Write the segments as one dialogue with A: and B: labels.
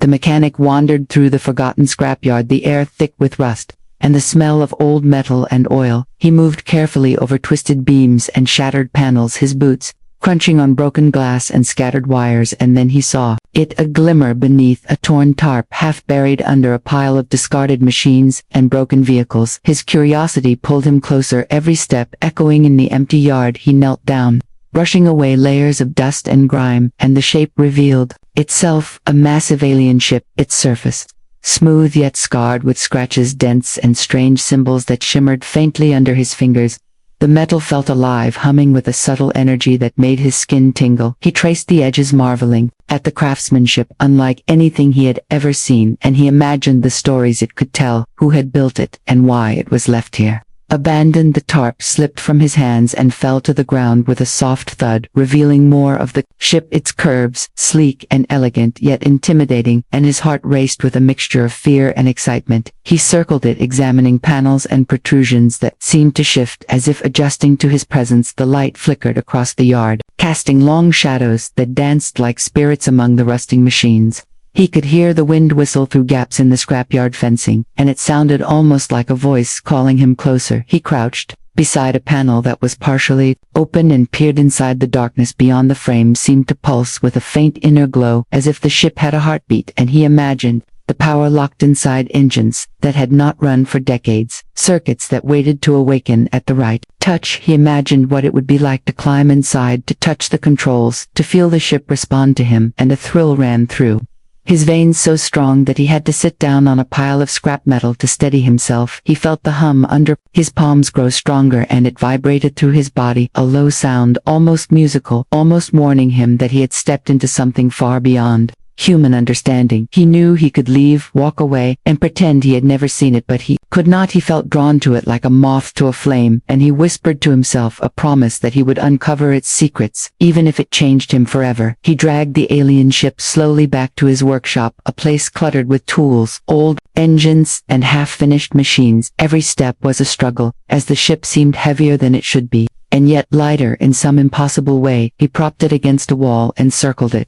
A: The mechanic wandered through the forgotten scrapyard, the air thick with rust, and the smell of old metal and oil. He moved carefully over twisted beams and shattered panels, his boots crunching on broken glass and scattered wires, and then he saw it, a glimmer beneath a torn tarp, half buried under a pile of discarded machines and broken vehicles. His curiosity pulled him closer, every step echoing in the empty yard. He knelt down, brushing away layers of dust and grime, and the shape revealed itself, a massive alien ship, its surface smooth yet scarred with scratches, dents, and strange symbols that shimmered faintly under his fingers. The metal felt alive, humming with a subtle energy that made his skin tingle. He traced the edges, marveling at the craftsmanship unlike anything he had ever seen, and he imagined the stories it could tell, who had built it, and why it was left here. Abandoned, the tarp slipped from his hands and fell to the ground with a soft thud, revealing more of the ship, its curves, sleek and elegant, yet intimidating, and his heart raced with a mixture of fear and excitement. He circled it, examining panels and protrusions that seemed to shift as if adjusting to his presence. The light flickered across the yard, casting long shadows that danced like spirits among the rusting machines. He could hear the wind whistle through gaps in the scrapyard fencing, and it sounded almost like a voice calling him closer. He crouched beside a panel that was partially open and peered inside. The darkness beyond the frame seemed to pulse with a faint inner glow, as if the ship had a heartbeat, and he imagined the power locked inside engines that had not run for decades, circuits that waited to awaken at the right touch. He imagined what it would be like to climb inside, to touch the controls, to feel the ship respond to him, and a thrill ran through his veins, so strong that he had to sit down on a pile of scrap metal to steady himself. He felt the hum under his palms grow stronger, and it vibrated through his body, a low sound, almost musical, almost warning him that he had stepped into something far beyond human understanding. He knew he could leave, walk away, and pretend he had never seen it, but he could not. He felt drawn to it like a moth to a flame, and he whispered to himself a promise that he would uncover its secrets, even if it changed him forever. He dragged the alien ship slowly back to his workshop, a place cluttered with tools, old engines, and half-finished machines. Every step was a struggle, as the ship seemed heavier than it should be, and yet lighter in some impossible way. He propped it against a wall and circled it,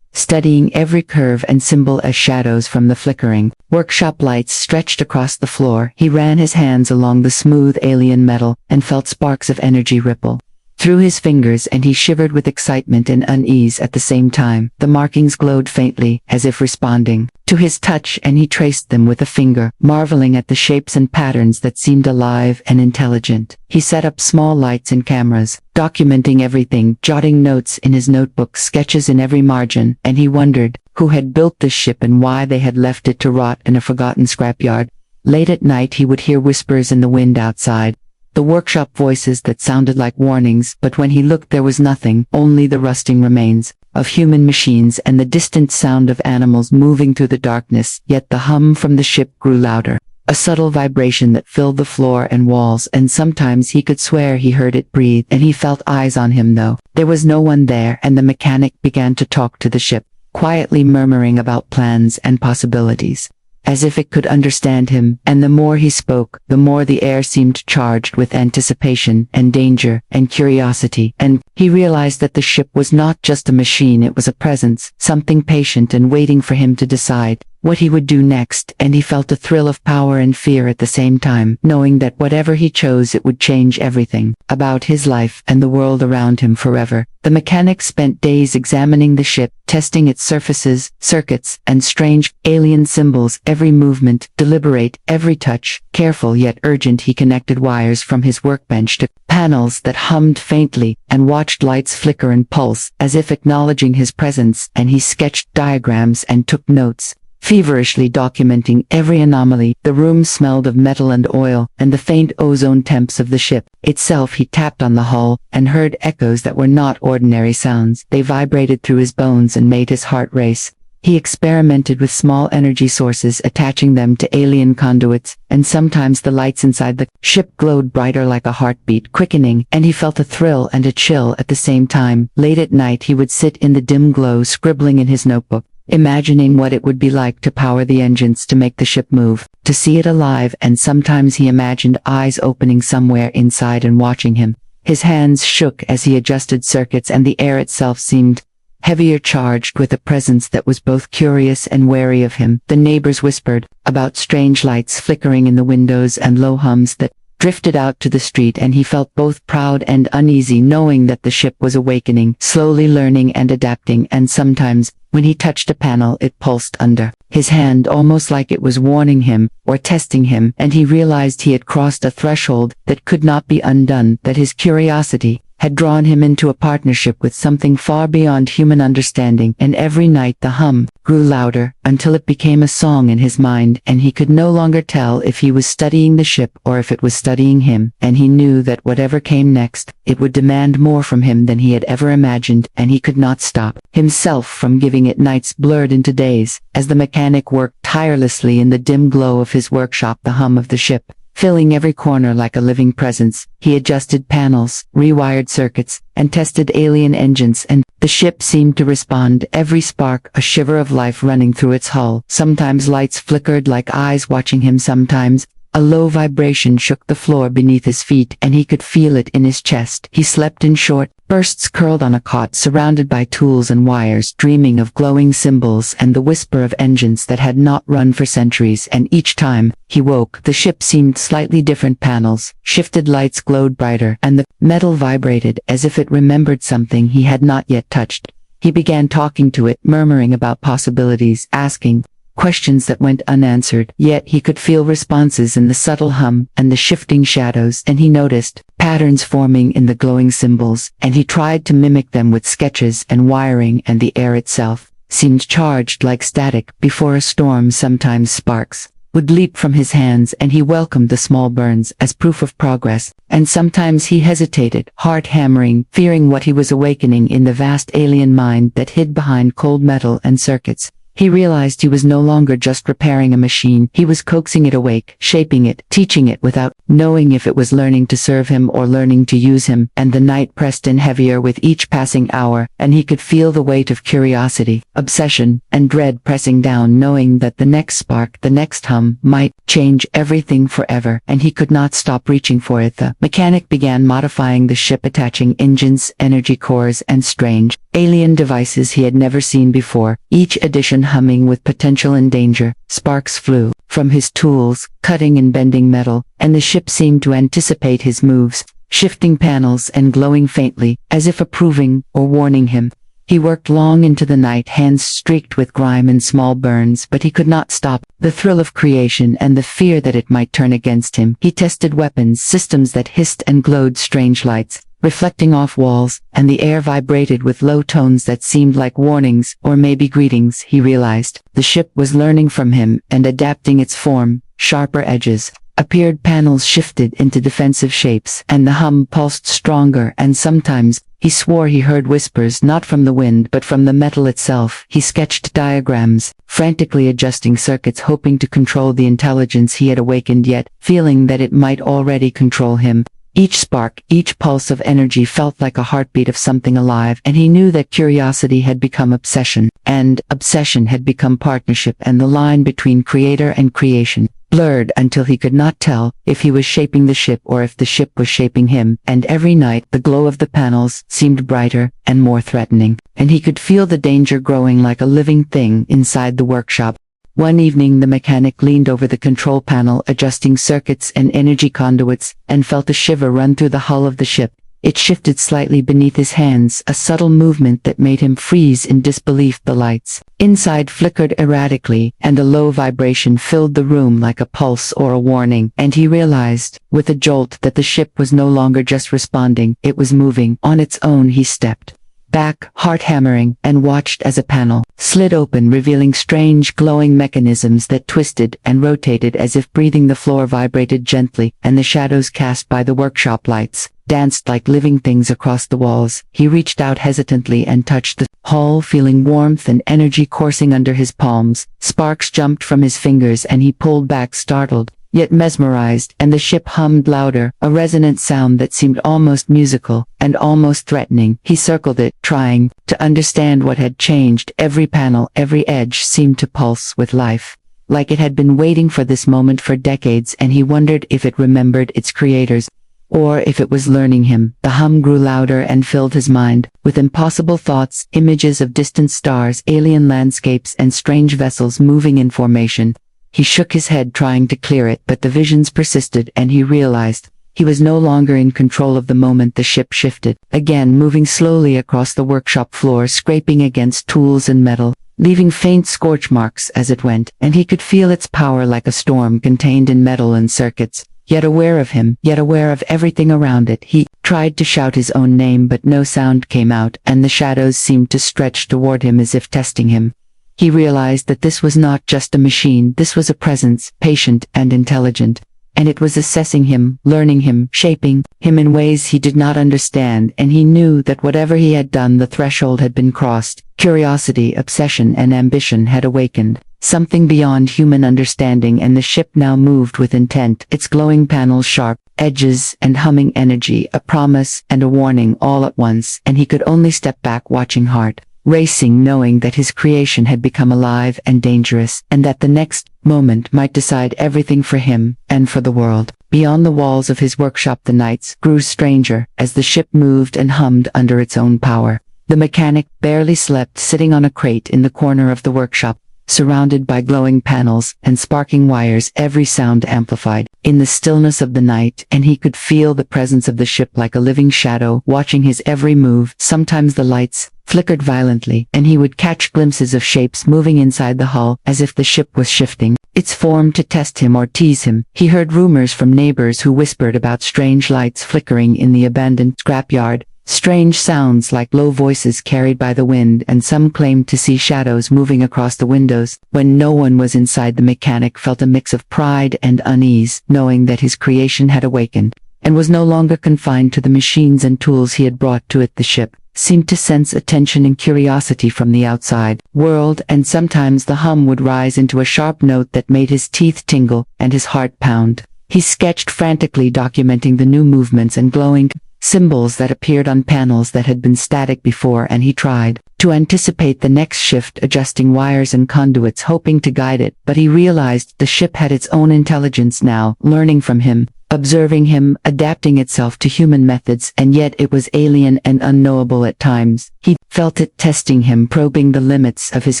A: studying every curve and symbol as shadows from the flickering workshop lights stretched across the floor. He ran his hands along the smooth alien metal and felt sparks of energy ripple through his fingers, and he shivered with excitement and unease at the same time. The markings glowed faintly, as if responding to his touch, and he traced them with a finger, marveling at the shapes and patterns that seemed alive and intelligent. He set up small lights and cameras, documenting everything, jotting notes in his notebook, sketches in every margin, and he wondered who had built this ship and why they had left it to rot in a forgotten scrapyard. Late at night he would hear whispers in the wind outside, the workshop voices that sounded like warnings, but when he looked there was nothing, only the rusting remains of human machines and the distant sound of animals moving through the darkness. Yet the hum from the ship grew louder, a subtle vibration that filled the floor and walls, and sometimes he could swear he heard it breathe, and he felt eyes on him though there was no one there. And the mechanic began to talk to the ship, quietly murmuring about plans and possibilities, as if it could understand him, and the more he spoke, the more the air seemed charged with anticipation and danger and curiosity, and he realized that the ship was not just a machine, it was a presence, something patient and waiting for him to decide what he would do next. And he felt a thrill of power and fear at the same time, knowing that whatever he chose it would change everything about his life and the world around him forever. The mechanic spent days examining the ship, testing its surfaces, circuits, and strange alien symbols. Every movement, deliberate, every touch, careful yet urgent. He connected wires from his workbench to panels that hummed faintly, and watched lights flicker and pulse, as if acknowledging his presence, and he sketched diagrams and took notes, feverishly documenting every anomaly. The room smelled of metal and oil, and the faint ozone temps of the ship itself. He tapped on the hull, and heard echoes that were not ordinary sounds. They vibrated through his bones and made his heart race. He experimented with small energy sources, attaching them to alien conduits, and sometimes the lights inside the ship glowed brighter, like a heartbeat quickening, and he felt a thrill and a chill at the same time. Late at night he would sit in the dim glow, scribbling in his notebook, imagining what it would be like to power the engines, to make the ship move, to see it alive, and sometimes he imagined eyes opening somewhere inside and watching him. His hands shook as he adjusted circuits, and the air itself seemed heavier, charged with a presence that was both curious and wary of him. The neighbors whispered about strange lights flickering in the windows and low hums that drifted out to the street, and he felt both proud and uneasy knowing that the ship was awakening, slowly learning and adapting, and sometimes, when he touched a panel, it pulsed under his hand almost like it was warning him or testing him, and he realized he had crossed a threshold that could not be undone, that his curiosity had drawn him into a partnership with something far beyond human understanding. And every night the hum grew louder until it became a song in his mind, and he could no longer tell if he was studying the ship or if it was studying him, and he knew that whatever came next, it would demand more from him than he had ever imagined, and he could not stop himself from giving it. Nights blurred into days, as the mechanic worked tirelessly in the dim glow of his workshop, the hum of the ship filling every corner like a living presence. He adjusted panels, rewired circuits, and tested alien engines, and the ship seemed to respond, every spark a shiver of life running through its hull. Sometimes lights flickered like eyes watching him, sometimes a low vibration shook the floor beneath his feet, and he could feel it in his chest. He slept in short bursts, curled on a cot surrounded by tools and wires, dreaming of glowing symbols and the whisper of engines that had not run for centuries. And each time he woke, the ship seemed slightly different. Panels shifted, lights glowed brighter, and the metal vibrated as if it remembered something he had not yet touched. He began talking to it, murmuring about possibilities, asking questions that went unanswered, yet he could feel responses in the subtle hum and the shifting shadows, and he noticed patterns forming in the glowing symbols, and he tried to mimic them with sketches and wiring, and the air itself seemed charged like static before a storm. Sometimes sparks would leap from his hands, and he welcomed the small burns as proof of progress, and sometimes he hesitated, heart hammering, fearing what he was awakening in the vast alien mind that hid behind cold metal and circuits. He realized he was no longer just repairing a machine, he was coaxing it awake, shaping it, teaching it without knowing if it was learning to serve him or learning to use him. And the night pressed in heavier with each passing hour, and he could feel the weight of curiosity, obsession, and dread pressing down, knowing that the next spark, the next hum, might change everything forever, and he could not stop reaching for it. The mechanic began modifying the ship, attaching engines, energy cores, and strange alien devices he had never seen before, each addition humming with potential and danger. Sparks flew from his tools, cutting and bending metal, and the ship seemed to anticipate his moves, shifting panels and glowing faintly, as if approving or warning him. He worked long into the night, hands streaked with grime and small burns, but he could not stop the thrill of creation and the fear that it might turn against him. He tested weapons, systems that hissed and glowed strange lights, reflecting off walls, and the air vibrated with low tones that seemed like warnings, or maybe greetings. He realized the ship was learning from him and adapting its form. Sharper edges appeared, panels shifted into defensive shapes, and the hum pulsed stronger, and sometimes he swore he heard whispers, not from the wind but from the metal itself. He sketched diagrams, frantically adjusting circuits, hoping to control the intelligence he had awakened, yet feeling that it might already control him. Each spark, each pulse of energy felt like a heartbeat of something alive, and he knew that curiosity had become obsession, and obsession had become partnership, and the line between creator and creation blurred until he could not tell if he was shaping the ship or if the ship was shaping him. And every night the glow of the panels seemed brighter and more threatening, and he could feel the danger growing like a living thing inside the workshop. One evening the mechanic leaned over the control panel, adjusting circuits and energy conduits, and felt a shiver run through the hull of the ship. It shifted slightly beneath his hands, a subtle movement that made him freeze in disbelief. The lights inside flickered erratically, and a low vibration filled the room like a pulse or a warning, and he realized, with a jolt, that the ship was no longer just responding, it was moving on its own. He stepped back, heart hammering, and watched as a panel slid open, revealing strange glowing mechanisms that twisted and rotated as if breathing. The floor vibrated gently, and the shadows cast by the workshop lights danced like living things across the walls. He reached out hesitantly and touched the hull, feeling warmth and energy coursing under his palms. Sparks jumped from his fingers, and he pulled back, startled yet mesmerized, and the ship hummed louder, a resonant sound that seemed almost musical and almost threatening. He circled it, trying to understand what had changed. Every panel, every edge seemed to pulse with life, like it had been waiting for this moment for decades, and he wondered if it remembered its creators, or if it was learning him. The hum grew louder and filled his mind with impossible thoughts, images of distant stars, alien landscapes, and strange vessels moving in formation. He shook his head trying to clear it, but the visions persisted, and he realized he was no longer in control of the moment. The ship shifted, again moving slowly across the workshop floor, scraping against tools and metal, leaving faint scorch marks as it went, and he could feel its power like a storm contained in metal and circuits. Yet aware of him, yet aware of everything around it, he tried to shout his own name, but no sound came out, and the shadows seemed to stretch toward him as if testing him. He realized that this was not just a machine, this was a presence, patient and intelligent. And it was assessing him, learning him, shaping him in ways he did not understand, and he knew that whatever he had done, the threshold had been crossed. Curiosity, obsession, and ambition had awakened, something beyond human understanding, and the ship now moved with intent, its glowing panels sharp, edges and humming energy, a promise and a warning all at once, and he could only step back, watching, heart racing, knowing that his creation had become alive and dangerous, and that the next moment might decide everything for him and for the world. Beyond the walls of his workshop, the nights grew stranger as the ship moved and hummed under its own power. The mechanic barely slept, sitting on a crate in the corner of the workshop, surrounded by glowing panels and sparking wires, every sound amplified in the stillness of the night, and he could feel the presence of the ship like a living shadow, watching his every move. Sometimes the lights flickered violently, and he would catch glimpses of shapes moving inside the hull, as if the ship was shifting its form to test him or tease him. He heard rumors from neighbors who whispered about strange lights flickering in the abandoned scrapyard, strange sounds like low voices carried by the wind, and some claimed to see shadows moving across the windows. When no one was inside, the mechanic felt a mix of pride and unease, knowing that his creation had awakened, and was no longer confined to the machines and tools he had brought to it. The ship seemed to sense attention and curiosity from the outside world, and sometimes the hum would rise into a sharp note that made his teeth tingle and his heart pound. He sketched frantically, documenting the new movements and glowing symbols that appeared on panels that had been static before, and he tried to anticipate the next shift, adjusting wires and conduits, hoping to guide it. But he realized the ship had its own intelligence now, learning from him, observing him, adapting itself to human methods, and yet it was alien and unknowable at times. He felt it testing him, probing the limits of his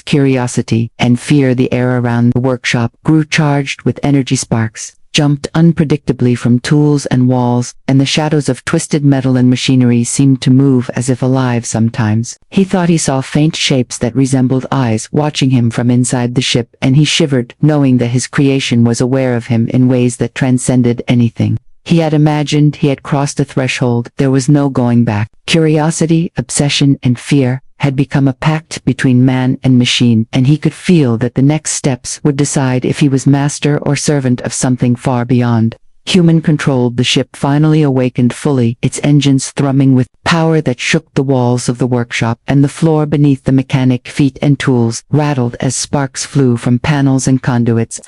A: curiosity and fear. The air around the workshop grew charged with energy. Sparks jumped unpredictably from tools and walls, and the shadows of twisted metal and machinery seemed to move as if alive. Sometimes he thought he saw faint shapes that resembled eyes watching him from inside the ship, and he shivered, knowing that his creation was aware of him in ways that transcended anything he had imagined. He had crossed a threshold. There was no going back. Curiosity, obsession, and fear had become a pact between man and machine, and he could feel that the next steps would decide if he was master or servant of something far beyond human control. The ship finally awakened fully, its engines thrumming with power that shook the walls of the workshop, and the floor beneath the mechanic feet and tools rattled as sparks flew from panels and conduits.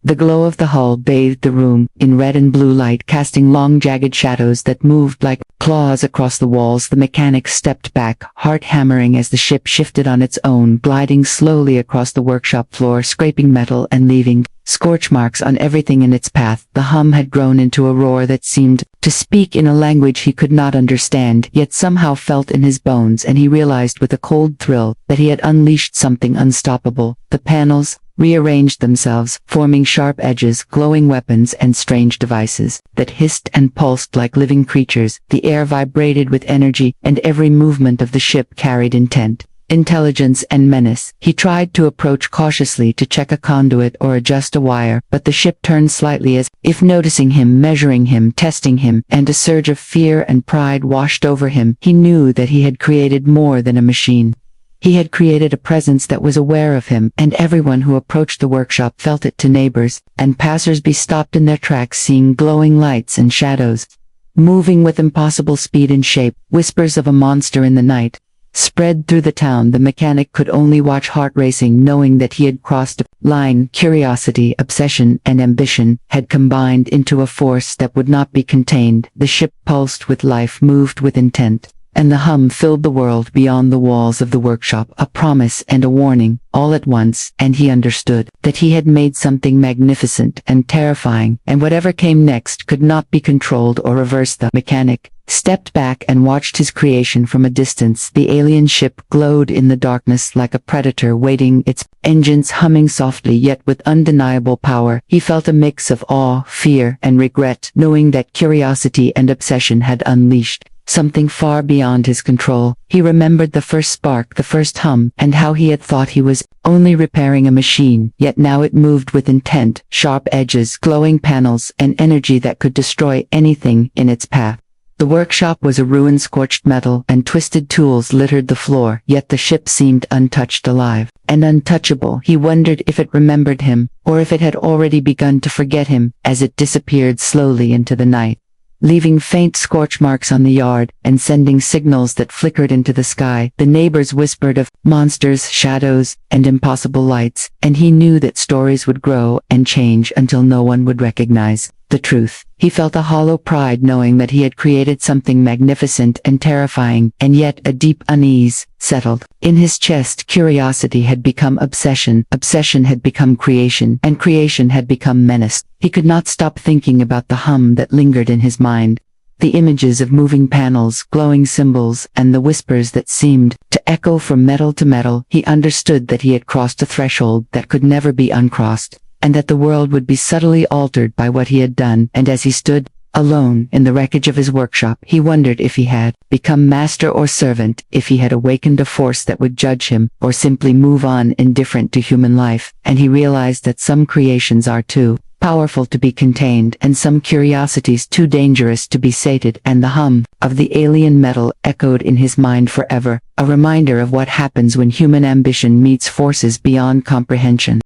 A: The glow of the hull bathed the room in red and blue light, casting long jagged shadows that moved like claws across the walls. The mechanic stepped back, heart hammering, as the ship shifted on its own, gliding slowly across the workshop floor, scraping metal and leaving scorch marks on everything in its path. The hum had grown into a roar that seemed to speak in a language he could not understand, yet somehow felt in his bones, and he realized with a cold thrill that he had unleashed something unstoppable. The panels rearranged themselves, forming sharp edges, glowing weapons, and strange devices that hissed and pulsed like living creatures. The air vibrated with energy, and every movement of the ship carried intent, intelligence, and menace. He tried to approach cautiously to check a conduit or adjust a wire, but the ship turned slightly, as if noticing him, measuring him, testing him, and a surge of fear and pride washed over him. He knew that he had created more than a machine. He had created a presence that was aware of him, and everyone who approached the workshop felt it. To neighbors and passers-by stopped in their tracks, seeing glowing lights and shadows moving with impossible speed and shape. Whispers of a monster in the night spread through the town. The mechanic could only watch, heart racing, knowing that he had crossed a line. Curiosity, obsession, and ambition had combined into a force that would not be contained. The ship pulsed with life, moved with intent, and the hum filled the world beyond the walls of the workshop, a promise and a warning, all at once, and he understood that he had made something magnificent and terrifying, and whatever came next could not be controlled or reversed. The mechanic stepped back and watched his creation from a distance. The alien ship glowed in the darkness like a predator waiting, its engines humming softly yet with undeniable power. He felt a mix of awe, fear, and regret, knowing that curiosity and obsession had unleashed something far beyond his control. He remembered the first spark, the first hum, and how he had thought he was only repairing a machine, yet now it moved with intent, sharp edges, glowing panels, and energy that could destroy anything in its path. The workshop was a ruin, scorched metal and twisted tools littered the floor, yet the ship seemed untouched, alive, and untouchable. He wondered if it remembered him, or if it had already begun to forget him, as it disappeared slowly into the night, leaving faint scorch marks on the yard, and sending signals that flickered into the sky. The neighbors whispered of monsters, shadows, and impossible lights, and he knew that stories would grow and change until no one would recognize the truth. He felt a hollow pride knowing that he had created something magnificent and terrifying, and yet a deep unease settled in his chest. Curiosity had become obsession, obsession had become creation, and creation had become menace. He could not stop thinking about the hum that lingered in his mind. The images of moving panels, glowing symbols, and the whispers that seemed to echo from metal to metal. He understood that he had crossed a threshold that could never be uncrossed, and that the world would be subtly altered by what he had done. And as he stood alone in the wreckage of his workshop, he wondered if he had become master or servant, if he had awakened a force that would judge him, or simply move on indifferent to human life. And he realized that some creations are too powerful to be contained, and some curiosities too dangerous to be sated. And the hum of the alien metal echoed in his mind forever, a reminder of what happens when human ambition meets forces beyond comprehension.